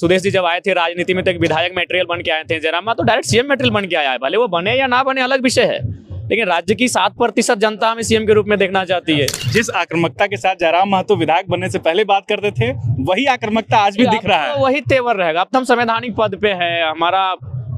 सुदेश जी जब आए थे राजनीति में तो एक विधायक मटेरियल बन के आए थे। Jairam Mahato direct CM material बन के आया है, भले वो बने या ना बने अलग विषय है, लेकिन राज्य की 7% जनता हमें सीएम के रूप में देखना चाहती है। जिस आक्रामकता के साथ जयराम महतो विधायक बनने से पहले बात करते थे, वही आक्रामकता आज भी दिख रहा है। वही तेवर रहेगा। अब तो हम संवैधानिक पद पे है, हमारा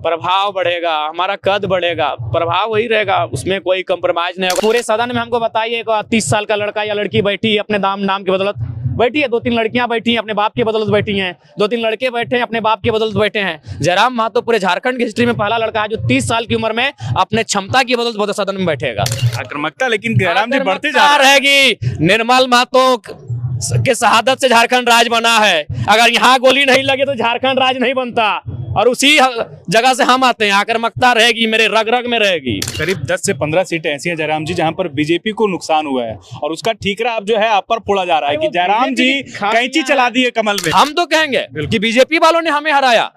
प्रभाव बढ़ेगा, हमारा कद बढ़ेगा, प्रभाव वही रहेगा, उसमें कोई कंप्रोमाइज नहीं होगा। पूरे सदन में हमको बताइए 30 साल का लड़का या लड़की बैठी है अपने नाम की बदौलत बैठी है, 2-3 लड़कियां बैठी हैं अपने बाप की बदौलत बैठी हैं, 2-3 लड़के बैठे हैं अपने बाप की बदौलत बैठे हैं। जयराम महतो पूरे झारखंड की हिस्ट्री में पहला लड़का है जो 30 साल की उम्र में अपने क्षमता की बदौलत सदन में बैठेगा। आक्रामकता लेकिन जयराम जी बढ़ते जा रहेगी। निर्मल महतो के शहादत से झारखंड राज्य बना है। अगर यहाँ गोली नहीं लगे तो झारखंड राज्य नहीं बनता, और उसी जगह से हम आते हैं। आक्रामकता रहेगी, मेरे रग रग में रहेगी। करीब 10 से 15 सीटें ऐसी हैं जयराम जी जहां पर बीजेपी को नुकसान हुआ है, और उसका ठीकरा अब जो है आप पर फोड़ा जा रहा है कि जयराम जी कैंची चला दी है कमल में। हम तो कहेंगे कि बीजेपी वालों ने हमें हराया।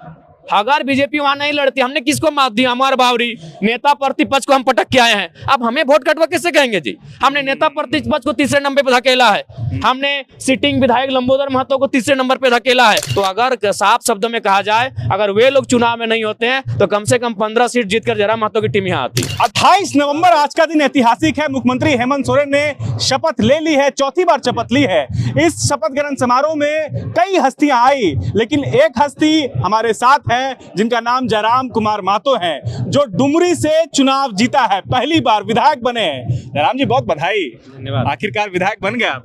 अगर बीजेपी वहां नहीं लड़ती, हमने किसको मात दिया? अमर बावरी नेता प्रतिपक्ष को हम पटक के आए हैं। अब हमें वोट कटवा कैसे कहेंगे जी? हमने नेता प्रतिपक्ष को तीसरे नंबर पे धकेला है, हमने सिटिंग विधायक लंबोदर महतो को तीसरे नंबर पे धकेला है। तो अगर साफ शब्दों में कहा जाए, अगर वे लोग चुनाव में नहीं होते हैं तो कम से कम 15 सीट जीतकर जयराम महतो की टीम यहाँ आती। 28 नवंबर आज का दिन ऐतिहासिक है। मुख्यमंत्री हेमंत सोरेन ने शपथ ले ली है, चौथी बार शपथ ली है। इस शपथ ग्रहण समारोह में कई हस्तियां आई, लेकिन एक हस्ती हमारे साथ है जिनका नाम जयराम कुमार महतो है, जो डुमरी से चुनाव जीता है, पहली बार विधायक बने हैं। जयराम जी बहुत बधाई, धन्यवाद। आखिरकार विधायक बन गए आप।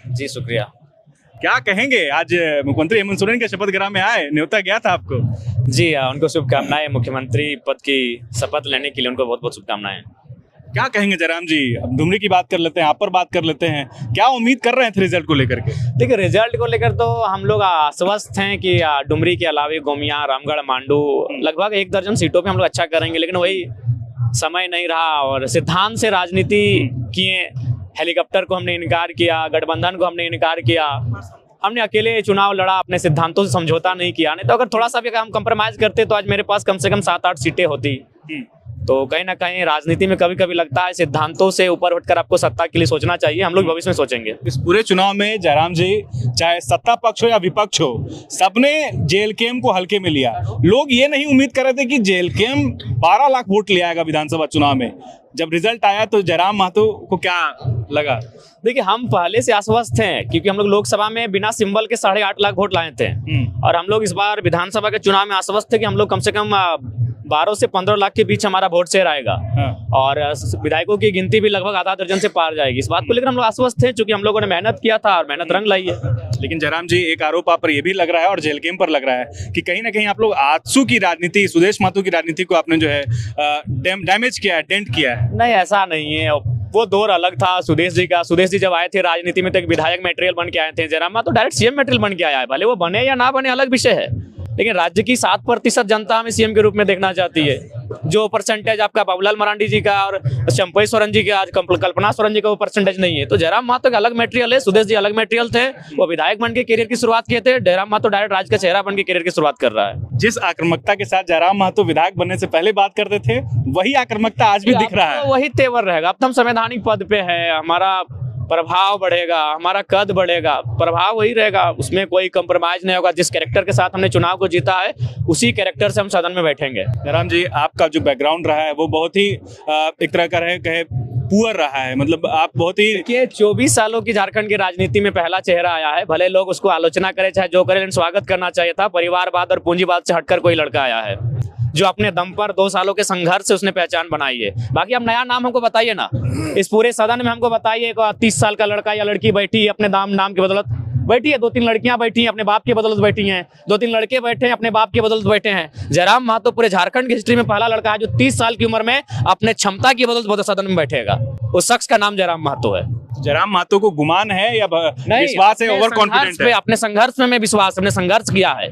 जी शुक्रिया। क्या कहेंगे, आज मुख्यमंत्री हेमंत सोरेन के शपथ ग्रहण में आए, न्योता गया था आपको? जी उनको शुभकामनाएं। मुख्यमंत्री पद की शपथ लेने के लिए उनको बहुत बहुत शुभकामनाएं। क्या कहेंगे जयराम जी? अब डुमरी की बात कर लेते हैं, आप पर बात कर लेते हैं। क्या उम्मीद कर रहे हैं रिजल्ट को लेकर के? देखिए रिजल्ट को लेकर तो हम लोग आश्वस्त हैं कि डुमरी के अलावा गोमिया, रामगढ़, मांडू लगभग 1 दर्जन सीटों पे हम लोग अच्छा करेंगे, लेकिन वही समय नहीं रहा और सिद्धांत से राजनीति किए। हेलीकॉप्टर को हमने इनकार किया, गठबंधन को हमने इनकार किया, हमने अकेले चुनाव लड़ा, अपने सिद्धांतों से समझौता नहीं किया। नहीं तो अगर थोड़ा सा भी हम कंप्रोमाइज करते तो आज मेरे पास कम से कम 7-8 सीटें होती। तो कहीं ना कहीं राजनीति में कभी कभी लगता है सिद्धांतों से ऊपर उठकर आपको सत्ता के लिए सोचना चाहिए। हम लोग भविष्य में सोचेंगे। इस पूरे चुनाव में जयराम जी, चाहे सत्ता पक्ष हो या विपक्ष हो, सबने जेएलकेएम को हल्के में लिया। लोग ये नहीं उम्मीद कर रहे थे कि जेएलकेएम 12 लाख वोट ले आएगा विधानसभा चुनाव में। जब रिजल्ट आया तो जयराम महतो को क्या लगा? देखिए हम पहले से आश्वस्त हैं, क्योंकि हम लोग लोकसभा में बिना सिंबल के 8.5 लाख वोट लाए थे, और हम लोग इस बार विधानसभा के चुनाव में आश्वस्त थे कि हम लोग कम से कम 12 से 15 लाख के बीच हमारा वोट शेयर आएगा। और विधायकों की गिनती भी लगभग आधा दर्जन से पार जाएगी। इस बात को लेकर हम लोग आश्वस्त थे, क्योंकि हम लोगों ने मेहनत किया था और मेहनत रंग लाई है। लेकिन जयराम जी, एक आरोप आप पर यह भी लग रहा है और जेएलकेएम पर लग रहा है कि कहीं ना कहीं आप लोग आजसू की राजनीति, सुदेश महतो की राजनीति को आपने जो है डैमेज किया है, डेंट किया है। नहीं, ऐसा नहीं है। वो दौर अलग था सुदेश जी का। सुदेश जी जब आए थे राजनीति में तो एक विधायक मटेरियल बन के आए थे। Jairam Mahato direct CM material बन के आया है, भले वो बने या ना बने अलग विषय है, लेकिन राज्य की 7% जनता हमें सीएम के रूप में देखना चाहती है। जो परसेंटेज आपका बाबूलाल मरांडी जी का और चंपई सोरेन जी का, आज कल्पना सोरेन जी का वो परसेंटेज नहीं है। तो जयराम महतो का अलग मटेरियल है, सुदेश जी अलग मटेरियल थे। वो विधायक बन के करियर की शुरुआत किए थे। जयराम महतो डायरेक्ट राज्य का चेहरा बन के करियर की शुरुआत कर रहा है। जिस आक्रामकता के साथ जयराम महतो विधायक बनने से पहले बात करते थे, वही आक्रामकता आज भी दिख रहा है। वही तेवर रहेगा। अब तो हम संवैधानिक पद पे है, हमारा प्रभाव बढ़ेगा, हमारा कद बढ़ेगा, प्रभाव वही रहेगा, उसमें कोई कंप्रोमाइज नहीं होगा। जिस कैरेक्टर के साथ हमने चुनाव को जीता है, उसी कैरेक्टर से हम सदन में बैठेंगे। जयराम जी, आपका जो बैकग्राउंड रहा है वो बहुत ही एक तरह का कहे पुअर रहा है, मतलब आप बहुत ही 24 सालों की झारखंड की राजनीति में पहला चेहरा आया है। भले लोग उसको आलोचना करें चाहे जो करें, लेकिन स्वागत करना चाहिए था। परिवारवाद और पूंजीवाद से हटकर कोई लड़का आया है जो अपने दम पर 2 सालों के संघर्ष से उसने पहचान बनाई है। बाकी अब नया नाम हमको बताइए ना, इस पूरे सदन में हमको बताइए 30 साल का लड़का या लड़की बैठी है अपने नाम की बदौलत बैठी है, 2-3 लड़कियां बैठी हैं अपने बाप की बदौलत बैठी हैं, 2-3 लड़के बैठे हैं अपने बाप की बदौलत बैठे हैं। जयराम महतो पूरे झारखंड की हिस्ट्री में पहला लड़का है जो 30 साल की उम्र में अपने क्षमता की बदौलत सदन में बैठेगा। उस शख्स का नाम जयराम महतो है। जयराम महतो को गुमान है या विश्वास है, ओवर कॉन्फिडेंट है? अपने संघर्ष में विश्वास, हमने संघर्ष किया है,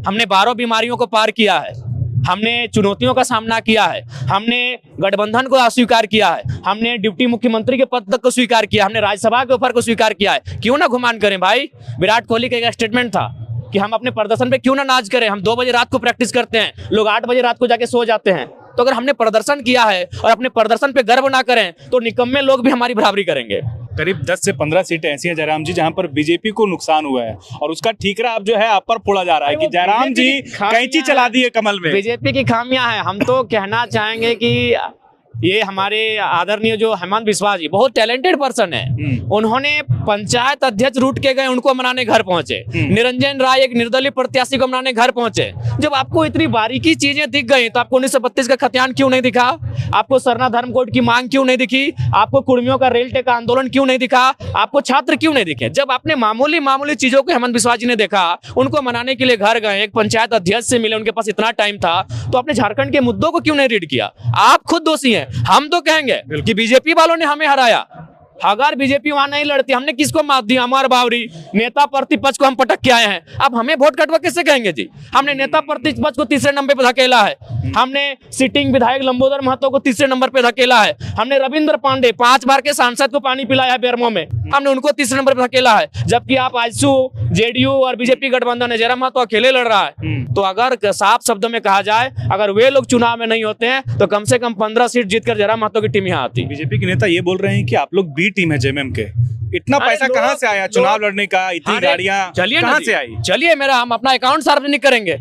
हमने 12 बीमारियों को पार किया है, हमने चुनौतियों का सामना किया है, हमने गठबंधन को अस्वीकार किया है, हमने डिप्टी मुख्यमंत्री के पद तक को स्वीकार किया, हमने राज्यसभा के ऊपर को स्वीकार किया है। क्यों ना गुमान करें भाई? विराट कोहली का एक स्टेटमेंट था कि हम अपने प्रदर्शन पे क्यों ना नाच करें। हम 2 बजे रात को प्रैक्टिस करते हैं, लोग 8 बजे रात को जाके सो जाते हैं। तो अगर हमने प्रदर्शन किया है और अपने प्रदर्शन पे गर्व ना करें तो निकम्मे लोग भी हमारी बराबरी करेंगे। करीब 10 से 15 सीटें ऐसी हैं जयराम जी जहां पर बीजेपी को नुकसान हुआ है और उसका ठीकरा अब जो है आप पर फोड़ा जा रहा है कि जयराम जी कैंची चला दी है कमल में। बीजेपी की खामियां हैं। हम तो कहना चाहेंगे कि ये हमारे आदरणीय जो हेमंत बिस्वा जी बहुत टैलेंटेड पर्सन है। उन्होंने पंचायत अध्यक्ष रूट के गए, उनको मनाने घर पहुंचे। निरंजन राय एक निर्दलीय प्रत्याशी को मनाने घर पहुंचे। जब आपको इतनी बारीकी चीजें दिख गई तो आपको 1932 का खतियान क्यों नहीं दिखा? आपको सरना धर्म कोड की मांग क्यों नहीं दिखी? आपको कुर्मियों का रेल टेका आंदोलन क्यों नहीं दिखा? आपको छात्र क्यों नहीं दिखे? जब आपने मामूली चीजों को हेमंत बिस्वा जी ने देखा, उनको मनाने के लिए घर गए, एक पंचायत अध्यक्ष से मिले, उनके पास इतना टाइम था, तो आपने झारखंड के मुद्दों को क्यों नहीं रीड किया? आप खुद दोषी हैं। हम तो कहेंगे कि बीजेपी वालों ने हमें हराया। अगर बीजेपी वहां नहीं लड़ती, हमने किसको मात दी? अमर बावरी नेता प्रतिपक्ष को हम पटक के आए हैं। अब हमें वोट कटवा किससे कहेंगे जी? हमने नेता प्रतिपक्ष को तीसरे नंबर पे धकेला है। हमने सिटिंग विधायक लंबोदर महतो को तीसरे नंबर पे धकेला है। हमने रविंद्र पांडे 5 बार के सांसद को पानी पिलाया है बेरमो में, हमने उनको तीसरे नंबर पे धकेला है। जबकि आप आजसू, जेडीयू और बीजेपी गठबंधन है, जयराम महतो अकेले लड़ रहा है। तो अगर साफ शब्दों में कहा जाए, अगर वे लोग चुनाव में नहीं होते हैं तो कम से कम 15 सीट जीतकर जयराम महतो की टीम यहाँ आती। बीजेपी के नेता ये बोल रहे हैं कि आप लोग बी टीम है जेएमएम के। इतना पैसा कहां से आया चुनाव लड़ने का? इतनी गाड़ियां कहां से आई? चलिए हम अपना अकाउंट सार्वजनिक करेंगे।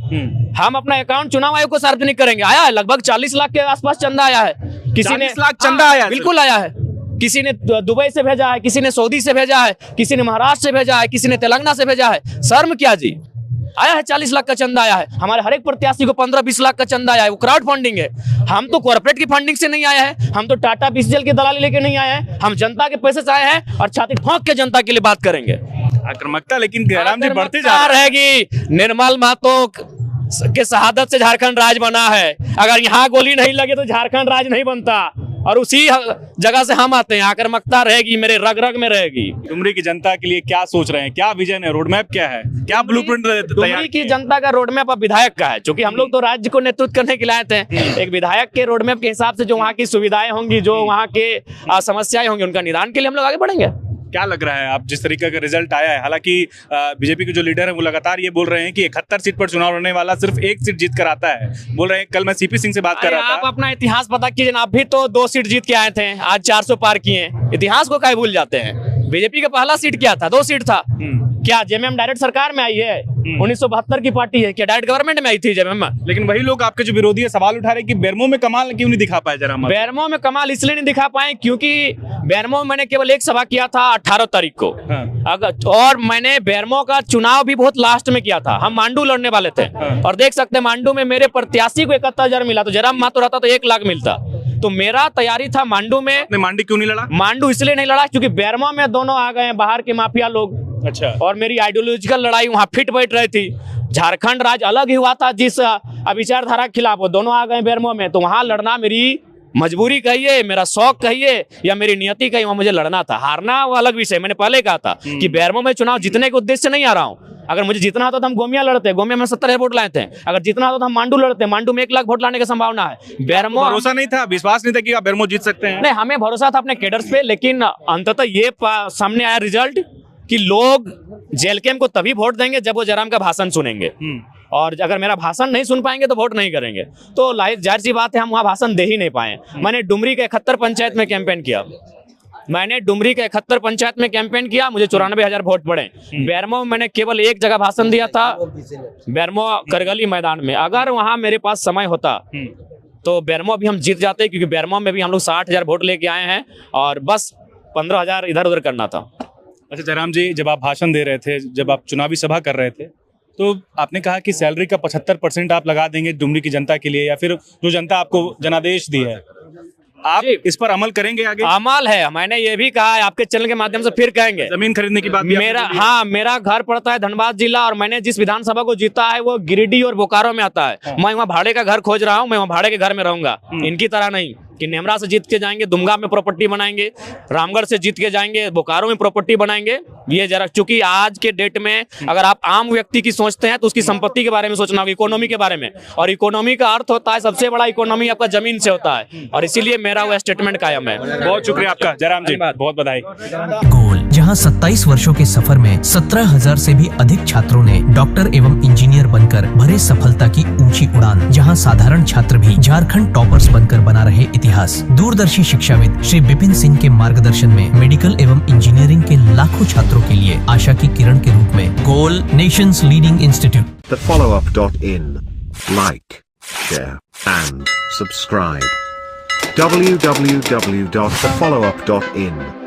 हम अपना अकाउंट चुनाव आयोग को सार्वजनिक करेंगे। आया है लगभग 40 लाख के आसपास चंदा आया है। किसी ने 40 लाख चंदा आया? बिल्कुल आया है। किसी ने दुबई से भेजा है, किसी ने सऊदी से भेजा है, किसी ने महाराष्ट्र से भेजा है, किसी ने तेलंगाना से भेजा है। शर्म क्या जी? आया है 40 लाख का चंदा आया है। हमारे हर एक प्रत्याशी को 15-20 लाख का चंदा आया है। वो क्राउड फंडिंग है। हम तो कॉर्पोरेट की फंडिंग से नहीं आया है। हम तो टाटा बीसीएल की दलाली लेके नहीं आए हैं। हम जनता के पैसे से आए हैं और छाती ठोक के जनता के लिए बात करेंगे। आक्रामकता लेकिन जयराम जी बढ़ते जा रहेगी। निर्मल महतो के शहादत से झारखंड राज बना है। अगर यहाँ गोली नहीं लगे तो झारखंड राज नहीं बनता। और उसी जगह से हम आते हैं। आक्रामकता रहेगी, मेरे रग रग में रहेगी। डुमरी की जनता के लिए क्या सोच रहे हैं? क्या विजन है? रोडमैप क्या है? क्या ब्लूप्रिंट तैयार? डुमरी की जनता का रोडमैप अब विधायक का है, क्योंकि हम लोग तो राज्य को नेतृत्व करने के लिए आए थे। एक विधायक के रोडमैप के हिसाब से जो वहाँ की सुविधाएं होंगी, जो वहाँ के समस्याएं होंगी, उनका निदान के लिए हम लोग आगे बढ़ेंगे। क्या लग रहा है आप जिस तरीके का रिजल्ट आया है? हालांकि बीजेपी के जो लीडर है वो लगातार ये बोल रहे हैं कि 71 सीट पर चुनाव लड़ने वाला सिर्फ 1 सीट जीत कर आता है। बोल रहे हैं, कल मैं सीपी सिंह से बात कर रहा था। आप अपना इतिहास पता कीजिए ना। आप भी तो 2 सीट जीत के आए थे, आज 400 पार किए। इतिहास को काहे भूल जाते हैं? बीजेपी का पहला सीट क्या था? 2 सीट था। क्या जेएमएम डायरेक्ट सरकार में आई है? 1972 की पार्टी है। क्या डायरेक्ट गवर्नमेंट में आई थी जेएमएम? लेकिन वही लोग आपके जो विरोधी है सवाल उठा रहे कि बेरमो में कमाल क्यों नहीं दिखा पाए? जरा बेरमो में कमाल इसलिए नहीं दिखा पाए क्योंकि बेरमो में मैंने केवल एक सभा किया था 18 तारीख को। और मैंने बेरमो का चुनाव भी बहुत लास्ट में किया था। हम मांडू लड़ने वाले थे। और देख सकते हैं मांडू में मेरे प्रत्याशी को 71,000 मिला, तो जयराम महतो रहता तो 1 लाख मिलता। तो मेरा तैयारी था मांडू में। मांडू क्यों नहीं लड़ा? मांडू इसलिए नहीं लड़ा क्योंकि बेरमो में दोनों आ गए बाहर के माफिया लोग। अच्छा। और मेरी आइडियोलॉजिकल लड़ाई वहां फिट बैठ रही थी। झारखंड राज्य अलग ही हुआ था जिस विचारधारा के खिलाफ, वो दोनों आ गए बेरमो में। तो वहां लड़ना मेरी मजबूरी कहिए, मेरा शौक कहिए या मेरी नियति कहिए, वहां मुझे लड़ना था। हारना वो अलग विषय। मैंने पहले कहा था कि बेरमो में चुनाव जीतने के उद्देश्य से नहीं आ रहा हूँ। अगर मुझे जीतना होता तो हम गोमिया लड़ते। गोमिया में 70,000 वोट लाए थे। अगर जीतना होता तो हम मांडू लड़ते। मांडू में 1 लाख वोट लाने की संभावना है। बेरमो भरोसा नहीं था, विश्वास नहीं था कि आप बेरमो जीत सकते हैं? नहीं, हमें भरोसा था अपने कैडर्स पे। लेकिन अंततः ये सामने आया रिजल्ट कि लोग जेल कैंप को तभी वोट देंगे जब वो जयराम का भाषण सुनेंगे। और अगर मेरा भाषण नहीं सुन पाएंगे तो वोट नहीं करेंगे। तो जाहिर सी बात है हम वहां भाषण दे ही नहीं पाए। मैंने डुमरी के 71 पंचायत में कैंपेन किया। मुझे 94,000 वोट पड़े। बेरमो में मैंने केवल 1 जगह भाषण दिया था, बेरमो करगली मैदान में। अगर वहां मेरे पास समय होता तो बेरमो भी हम जीत जाते, क्योंकि बेरमो में भी हम लोग 60,000 वोट लेके आए हैं और बस 15,000 इधर उधर करना था। अच्छा जयराम जी, जब आप भाषण दे रहे थे, जब आप चुनावी सभा कर रहे थे, तो आपने कहा कि सैलरी का 75% आप लगा देंगे डुमरी की जनता के लिए, या फिर जो जनता आपको जनादेश दी है, आप इस पर अमल करेंगे आगे? अमल है। मैंने ये भी कहा है, आपके चैनल के माध्यम से फिर कहेंगे। जमीन खरीदने की बात मेरा घर पड़ता है धनबाद जिला, और मैंने जिस विधानसभा को जीता है वो गिरिडीह और बोकारो में आता है। मैं वहाँ भाड़े का घर खोज रहा हूँ। मैं वहाँ भाड़े के घर में रहूंगा। इनकी तरह नहीं कि नेमरा से जीत के जाएंगे, दुमगा में प्रॉपर्टी बनाएंगे, रामगढ़ से जीत के जाएंगे, बोकारो में प्रॉपर्टी बनाएंगे। ये जरा, चूंकि आज के डेट में अगर आप आम व्यक्ति की सोचते हैं तो उसकी संपत्ति के बारे में सोचना होगा, इकोनॉमी के बारे में। और इकोनॉमी का अर्थ होता है, सबसे बड़ा इकोनॉमी आपका जमीन से होता है। और इसीलिए मेरा वो स्टेटमेंट कायम है। बहुत शुक्रिया आपका जयराम जी, बहुत बधाई। गोल, जहां 27 वर्षों के सफर में 17,000 से भी अधिक छात्रों ने डॉक्टर एवं इंजीनियर बनकर भरे सफलता की ऊंची उड़ान। जहां साधारण छात्र भी झारखंड टॉपर्स बनकर बना रहे इतिहास। दूरदर्शी शिक्षाविद श्री विपिन सिंह के मार्गदर्शन में मेडिकल एवं इंजीनियरिंग के लाखों छात्रों के लिए आशा की किरण के रूप में goal nations leading institute. thefollowup.in. Like, share, and subscribe. www.thefollowup.in